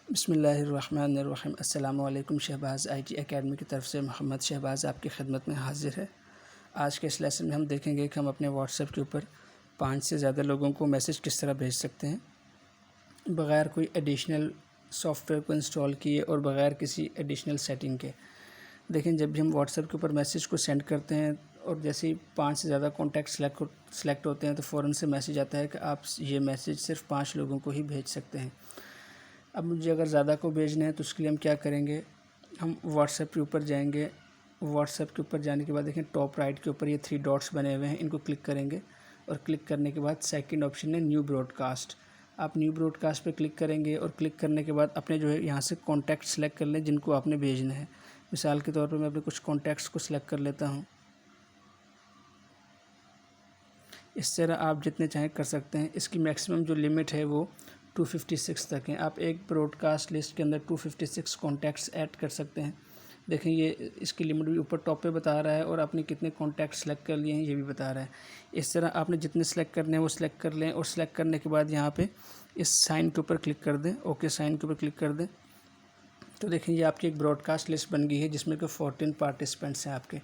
बिस्मिल्लाहिर्रहमानिर्रहीम। अस्सलामु अलैकुम। शहबाज़ IT एकेडमी की तरफ से मोहम्मद शहबाज़ आपकी खिदमत में हाज़िर है। आज के इस लेसन में हम देखेंगे कि हम अपने व्हाट्सएप के ऊपर 5 से ज़्यादा लोगों को मैसेज किस तरह भेज सकते हैं बग़ैर कोई एडिशनल सॉफ्टवेयर को इंस्टॉल किए और बग़ैर किसी एडिशनल सेटिंग के। देखें, जब भी हम व्हाट्सएप के ऊपर मैसेज को सेंड करते हैं और जैसे ही 5 से ज़्यादा कॉन्टैक्ट सेलेक्ट होते हैं तो फ़ौरन से मैसेज आता है कि आप ये मैसेज सिर्फ 5 लोगों को ही भेज सकते हैं। अब मुझे अगर ज़्यादा को भेजना है तो उसके लिए हम क्या करेंगे, हम व्हाट्सएप के ऊपर जाएंगे। व्हाट्सएप के ऊपर जाने के बाद देखें टॉप राइट के ऊपर ये 3 डॉट्स बने हुए हैं, इनको क्लिक करेंगे और क्लिक करने के बाद सेकंड ऑप्शन है न्यू ब्रॉडकास्ट। आप न्यू ब्रॉडकास्ट पे क्लिक करेंगे और क्लिक करने के बाद अपने जो है यहाँ से कॉन्टैक्ट सेलेक्ट कर लें जिनको आपने भेजना है। मिसाल के तौर पर मैं अपने कुछ कॉन्टैक्ट्स को सिलेक्ट कर लेता हूँ। इस तरह आप जितने चाहें कर सकते हैं। इसकी मैक्सिमम जो लिमिट है वो 256 तक है। आप एक ब्रॉडकास्ट लिस्ट के अंदर 256 कॉन्टैक्ट्स ऐड कर सकते हैं। देखें, ये इसकी लिमिट भी ऊपर टॉप पे बता रहा है और आपने कितने कॉन्टैक्ट सेलेक्ट कर लिए हैं ये भी बता रहा है। इस तरह आपने जितने सेलेक्ट करने हैं वो सिलेक्ट कर लें और सेलेक्ट करने के बाद यहाँ पे इस साइन के ऊपर क्लिक कर दें। ओके साइन के ऊपर क्लिक कर दें तो देखें ये आपकी एक ब्रॉडकास्ट लिस्ट बन गई है जिसमें कि 14 पार्टिसिपेंट्स हैं आपके।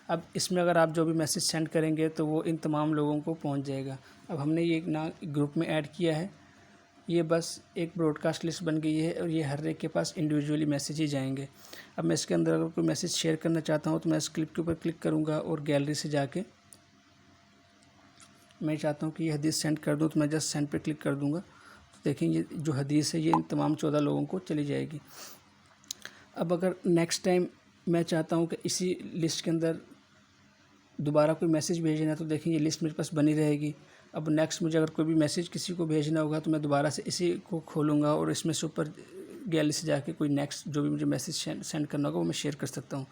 अब इसमें अगर आप जो भी मैसेज सेंड करेंगे तो वो इन तमाम लोगों को पहुंच जाएगा। अब हमने ये ना ग्रुप में ऐड किया है, ये बस एक ब्रॉडकास्ट लिस्ट बन गई है और ये हर एक के पास इंडिविजुअली मैसेज ही जाएंगे। अब मैं इसके अंदर अगर कोई मैसेज शेयर करना चाहता हूँ तो मैं इस क्लिप के ऊपर क्लिक करूँगा और गैलरी से जाके मैं चाहता हूँ कि ये हदीस सेंड कर दूँ तो मैं जस्ट सेंड पे क्लिक कर दूँगा। तो देखें ये जो हदीस है ये इन तमाम 14 लोगों को चली जाएगी। अब अगर नेक्स्ट टाइम मैं चाहता हूँ कि इसी लिस्ट के अंदर दोबारा कोई मैसेज भेजना है तो देखें ये लिस्ट मेरे पास बनी रहेगी। अब नेक्स्ट मुझे अगर कोई भी मैसेज किसी को भेजना होगा तो मैं दोबारा से इसी को खोलूँगा और इसमें से ऊपर गैलरी से जाके कोई नेक्स्ट जो भी मुझे मैसेज सेंड करना होगा वो मैं शेयर कर सकता हूँ।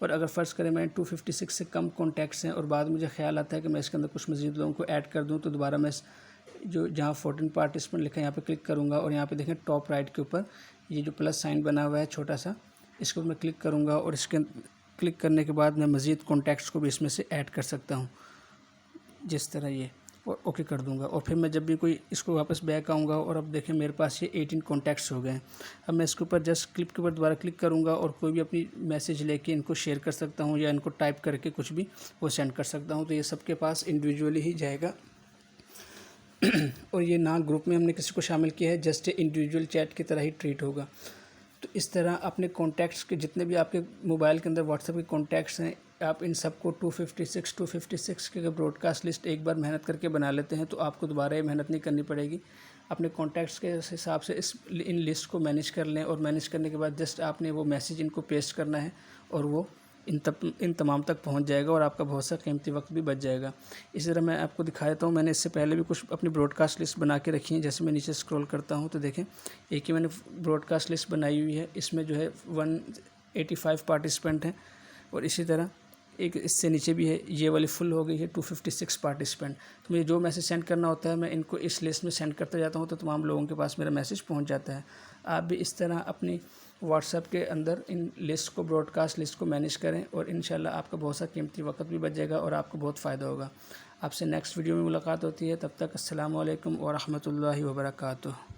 और अगर फ़र्ज़ करें मैंने 256 से कम कॉन्टैक्ट्स हैं और बाद मुझे ख्याल आता है कि मैं इसके अंदर कुछ मज़ीद लोगों को ऐड कर दूँ तो दोबारा मैं जो जहाँ 14 पार्टिसिपेंट लिखा है यहाँ पे क्लिक करूँगा और यहाँ पे देखें टॉप राइट के ऊपर ये जो प्लस साइन बना हुआ है छोटा सा, इसको मैं क्लिक करूँगा और इसके क्लिक करने के बाद मैं मज़ीद कॉन्टैक्ट्स को भी इसमें से ऐड कर सकता हूँ जिस तरह ये, और ओके कर दूंगा। और फिर मैं जब भी कोई इसको वापस बैक आऊँगा और अब देखें मेरे पास ये 18 कॉन्टैक्ट्स हो गए हैं। अब मैं इसके ऊपर जस्ट क्लिप के ऊपर दोबारा क्लिक करूँगा और कोई भी अपनी मैसेज लेके इनको शेयर कर सकता हूँ या इनको टाइप करके कुछ भी वो सेंड कर सकता हूँ। तो ये सबके पास इंडिविजुअली ही जाएगा और ये ना ग्रुप में हमने किसी को शामिल किया है, जस्ट इंडिविजुअल चैट की तरह ही ट्रीट होगा। तो इस तरह अपने कॉन्टैक्ट्स के जितने भी आपके मोबाइल के अंदर व्हाट्सएप के कॉन्टैक्ट्स हैं आप इन सबको 256 की अगर ब्रॉडकास्ट लिस्ट एक बार मेहनत करके बना लेते हैं तो आपको दोबारा ये मेहनत नहीं करनी पड़ेगी। अपने कॉन्टैक्ट्स के हिसाब से इन लिस्ट को मैनेज कर लें और मैनेज करने के बाद जस्ट आपने वो मैसेज इनको पेस्ट करना है और वो इन तमाम तक पहुंच जाएगा और आपका बहुत सा कीमती वक्त भी बच जाएगा। इसी तरह मैं आपको दिखा देता हूँ, मैंने इससे पहले भी कुछ अपनी ब्रॉडकास्ट लिस्ट बना के रखी है। जैसे मैं नीचे स्क्रॉल करता हूँ तो देखें एक ही मैंने ब्रॉडकास्ट लिस्ट बनाई हुई है, इसमें जो है 185 पार्टिसिपेंट हैं और इसी तरह एक इससे नीचे भी है, ये वाली फुल हो गई है 256 पार्टिसिपेंट। तो मुझे जो मैसेज सेंड करना होता है मैं इनको इस लिस्ट में सेंड करते जाता हूँ तो तमाम लोगों के पास मेरा मैसेज पहुँच जाता है। आप भी इस तरह अपनी व्हाट्सएप के अंदर इन लिस्ट को ब्रॉडकास्ट लिस्ट को मैनेज करें और इंशाल्लाह आपका बहुत सा कीमती वक्त भी बच जाएगा और आपको बहुत फ़ायदा होगा। आपसे नेक्स्ट वीडियो में मुलाकात होती है, तब तक अस्सलामु अलैकुम व रहमतुल्लाहि व बरकातुहू।